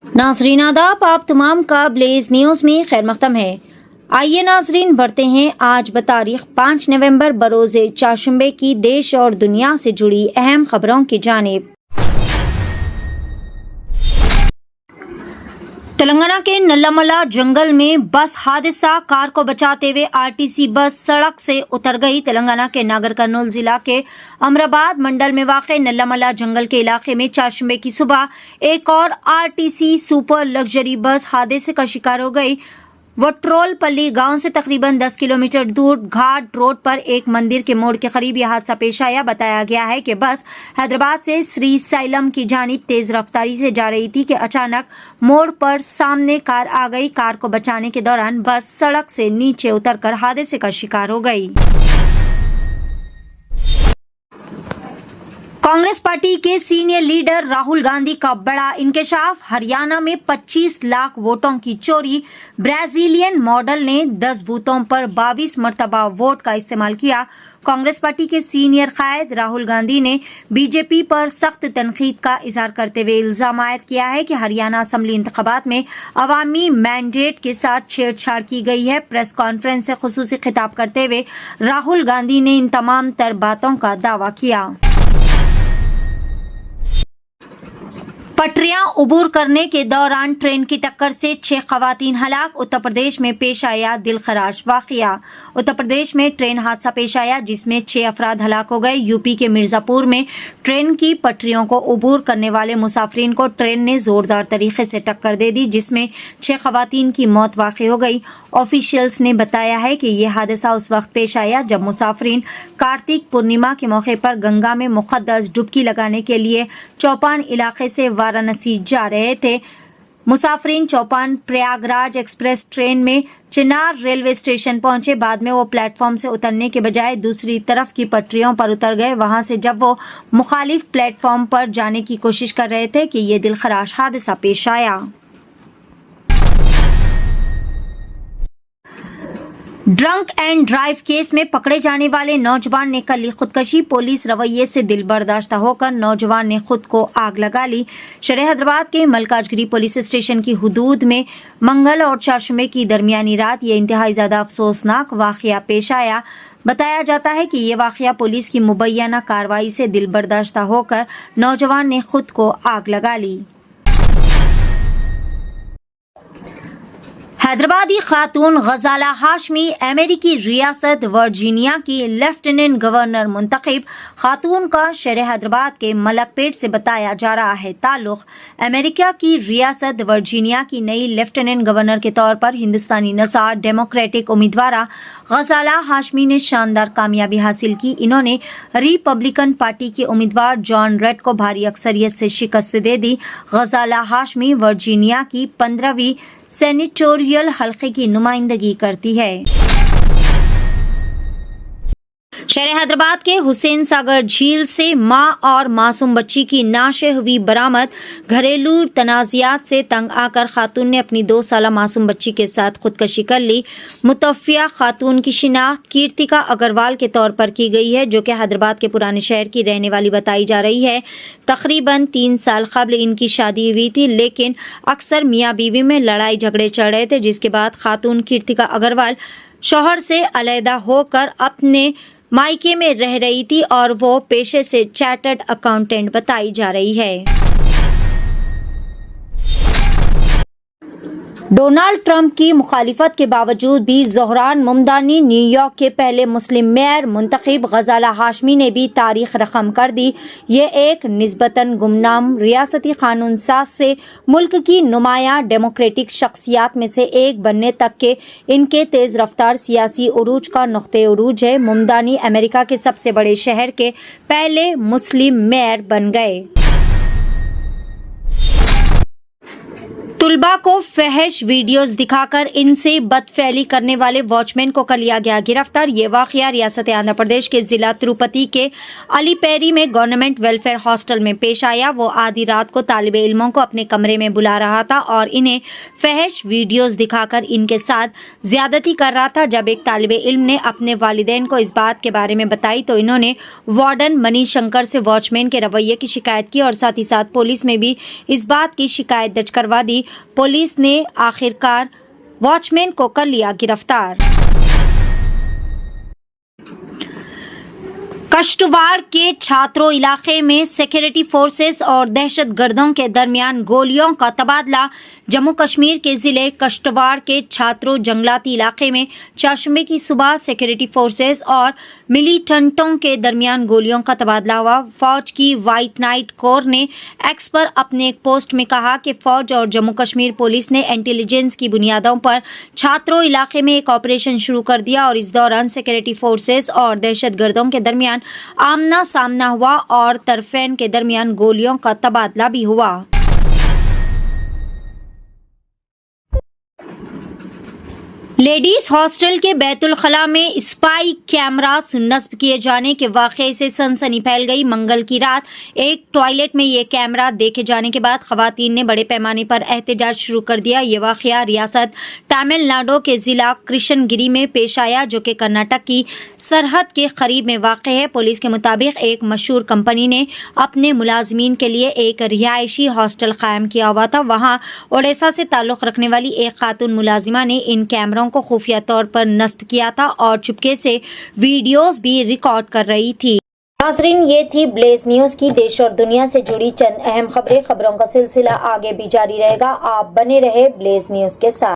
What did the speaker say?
नाज़रीन आदाब, आप तमाम का ब्लेज न्यूज़ में खैर मक़दम है। आइए नाज़रीन बढ़ते हैं आज बतारीख 5 नवंबर बरोज़े चारशंबे की देश और दुनिया से जुड़ी अहम खबरों की जानिब। तेलंगाना के नल्लामला जंगल में बस हादसा, कार को बचाते हुए आरटीसी बस सड़क से उतर गई। तेलंगाना के नागर कर्नूल जिला के अमराबाद मंडल में वाक़े नल्लामला जंगल के इलाके में चारशंबे की सुबह एक और आरटीसी सुपर लग्जरी बस हादसे का शिकार हो गई। वट्रोलपल्ली गांव से तकरीबन 10 किलोमीटर दूर घाट रोड पर एक मंदिर के मोड़ के करीब यह हादसा पेश आया। बताया गया है कि बस हैदराबाद से श्री साइलम की जानिब तेज रफ्तारी से जा रही थी कि अचानक मोड़ पर सामने कार आ गई। कार को बचाने के दौरान बस सड़क से नीचे उतरकर हादसे का शिकार हो गई। कांग्रेस पार्टी के सीनियर लीडर राहुल गांधी का बड़ा इंकशाफ। हरियाणा में 25 लाख वोटों की चोरी। ब्राजीलियन मॉडल ने 10 बूथों पर 22 मरतबा वोट का इस्तेमाल किया। कांग्रेस पार्टी के सीनियर कायद राहुल गांधी ने बीजेपी पर सख्त तनकीद का इजहार करते हुए इल्जाम आयद किया है कि हरियाणा असेंबली इंतखाबात में अवामी मैंडेट के साथ छेड़छाड़ की गई है। प्रेस कॉन्फ्रेंस से खुसूसी खिताब करते हुए राहुल गांधी ने इन तमाम तर बातों का दावा किया। पटरियां उबूर करने के दौरान ट्रेन की टक्कर से 6 खवातीन हलाक। उत्तर प्रदेश में पेश आया दिलखराश वाकया। उत्तर प्रदेश में ट्रेन हादसा पेश आया जिसमें 6 अफराद हलाक हो गए। यूपी के मिर्जापुर में ट्रेन की पटरियों को उबूर करने वाले मुसाफिरीन को ट्रेन ने जोरदार तरीके से टक्कर दे दी जिसमें 6 खवातीन की मौत वाक़ई हो गई। ऑफिशियल्स ने बताया है कि यह हादसा उस वक्त पेश आया जब मुसाफिरीन कार्तिक पूर्णिमा के मौके पर गंगा में मुक़द्दस डुबकी लगाने के लिए चौपान इलाके से वाराणसी जा रहे थे। मुसाफिरीन चौपान प्रयागराज एक्सप्रेस ट्रेन में चिनार रेलवे स्टेशन पहुंचे। बाद में वो प्लेटफॉर्म से उतरने के बजाय दूसरी तरफ की पटरियों पर उतर गए। वहां से जब वो मुखालिफ प्लेटफॉर्म पर जाने की कोशिश कर रहे थे कि ये दिलखराश हादसा पेश आया। ड्रंक एंड ड्राइव केस में पकड़े जाने वाले नौजवान ने कर ली खुदकशी। पुलिस रवैये से दिल बर्दाश्ता होकर नौजवान ने खुद को आग लगा ली। शहर हैदराबाद के मलकाजगिरी पुलिस स्टेशन की हुदूद में मंगल और चारशंबे की दरमियानी रात ये इंतहाई ज़्यादा अफसोसनाक वाक़या पेश आया। बताया जाता है कि ये वाक़या पुलिस की मुबैना कार्रवाई से दिल बर्दाश्ता होकर नौजवान ने खुद को आग लगा ली। हैदराबादी खातून गजाला हाशमी अमेरिकी रियासत वर्जीनिया की लेफ्टिनेंट गवर्नर मुंतखब। खातून का शहर हैदराबाद के मलकपेट से बताया जा रहा है ताल्लुक अमेरिका की रियासत वर्जीनिया की नई लेफ्टिनेंट गवर्नर के तौर पर हिंदुस्तानी नसार डेमोक्रेटिक उम्मीदवार गजाला हाशमी ने शानदार कामयाबी हासिल की। इन्होंने रिपब्लिकन पार्टी के उम्मीदवार जॉन रेड को भारी अक्सरियत से शिकस्त दे दी। गजाला हाशमी वर्जीनिया की 15वीं सेनेटोरियल हल्के की नुमाइंदगी करती है। शहर हैदराबाद के हुसैन सागर झील से मां और मासूम बच्ची की नाशे हुई बरामद। घरेलू तनाज़ियात से तंग आकर खातून ने अपनी 2 साला मासूम बच्ची के साथ खुदकशी कर ली। मुतवफ़्फ़िया खातून की शिनाख्त कीर्तिका अग्रवाल के तौर पर की गई है जो कि हैदराबाद के पुराने शहर की रहने वाली बताई जा रही है। तकरीबन 3 साल कबल इनकी शादी हुई थी लेकिन अक्सर मियाँ बीवी में लड़ाई झगड़े चल रहे थे जिसके बाद खातून कीर्तिका अग्रवाल शौहर से अलहदा होकर अपने मायके में रह रही थी और वो पेशे से चार्टर्ड अकाउंटेंट बताई जा रही है। डोनाल्ड ट्रंप की मुखालिफत के बावजूद भी ज़ोहरान मुमदानी न्यूयॉर्क के पहले मुस्लिम मेयर मुंतखब। गजाला हाशमी ने भी तारीख रकम कर दी। ये एक निस्बतन गुमनाम रियासती कानून साज से मुल्क की नुमायां डेमोक्रेटिक शख्सियात में से एक बनने तक के इनके तेज़ रफ्तार सियासी उरूज का नुक्ते उरूज है। मुमदानी अमेरिका के सबसे बड़े शहर के पहले मुस्लिम मेयर बन गए। طلباء کو فحش ویڈیوز دکھا کر ان سے بدفعلی کرنے والے واچمین کو کل لیا گیا گرفتار۔ یہ واقعہ ریاست آندھرا پردیش کے ضلع تروپتی کے علی پیری میں گورنمنٹ ویلفیئر ہاسٹل میں پیش آیا۔ وہ آدھی رات کو طالب علموں کو اپنے کمرے میں بلا رہا تھا اور انہیں فحش ویڈیوز دکھا کر ان کے ساتھ زیادتی کر رہا تھا۔ جب ایک طالب علم نے اپنے والدین کو اس بات کے بارے میں بتائی تو انہوں نے وارڈن منی شنکر سے واچمین کے رویے کی شکایت کی اور ساتھ ہی ساتھ پولیس میں بھی اس بات کی شکایت درج کروا دی۔ پولیس نے آخرکار واچمین کو کر لیا گرفتار۔ کشتواڑ کے چھاترو علاقے میں سیکورٹی فورسز اور دہشت گردوں کے درمیان گولیوں کا تبادلہ۔ جموں کشمیر کے ضلع کشتواڑ کے چھاترو جنگلاتی علاقے میں چاشمے کی صبح سیکورٹی فورسز اور ملیٹنٹوں کے درمیان گولیوں کا تبادلہ ہوا۔ فوج کی وائٹ نائٹ کور نے ایکس پر اپنے ایک پوسٹ میں کہا کہ فوج اور جموں کشمیر پولیس نے انٹیلیجنس کی بنیادوں پر چھاترو علاقے میں ایک آپریشن شروع کر دیا اور اس دوران سیکورٹی فورسز اور دہشت گردوں کے درمیان آمنا سامنا ہوا اور طرفین کے درمیان گولیوں کا تبادلہ بھی ہوا۔ لیڈیز ہاسٹل کے بیت الخلاء میں اسپائی کیمراز نصب کیے جانے کے واقعے سے سنسنی پھیل گئی۔ منگل کی رات ایک ٹوائلٹ میں یہ کیمرہ دیکھے جانے کے بعد خواتین نے بڑے پیمانے پر احتجاج شروع کر دیا۔ یہ واقعہ ریاست تامل ناڈو کے ضلع کرشن گری میں پیش آیا جو کہ کرناٹک کی سرحد کے قریب میں واقع ہے۔ پولیس کے مطابق ایک مشہور کمپنی نے اپنے ملازمین کے لیے ایک رہائشی ہاسٹل قائم کیا ہوا تھا۔ وہاں اوڈیشہ سے تعلق رکھنے والی ایک خاتون ملازمہ نے ان کیمروں کو خفیہ طور پر نصب کیا تھا اور چپکے سے ویڈیوز بھی ریکارڈ کر رہی تھی۔ ناظرین، یہ تھی بلیز نیوز کی دیش اور دنیا سے جڑی چند اہم خبریں۔ خبروں کا سلسلہ آگے بھی جاری رہے گا، آپ بنے رہے بلیز نیوز کے ساتھ۔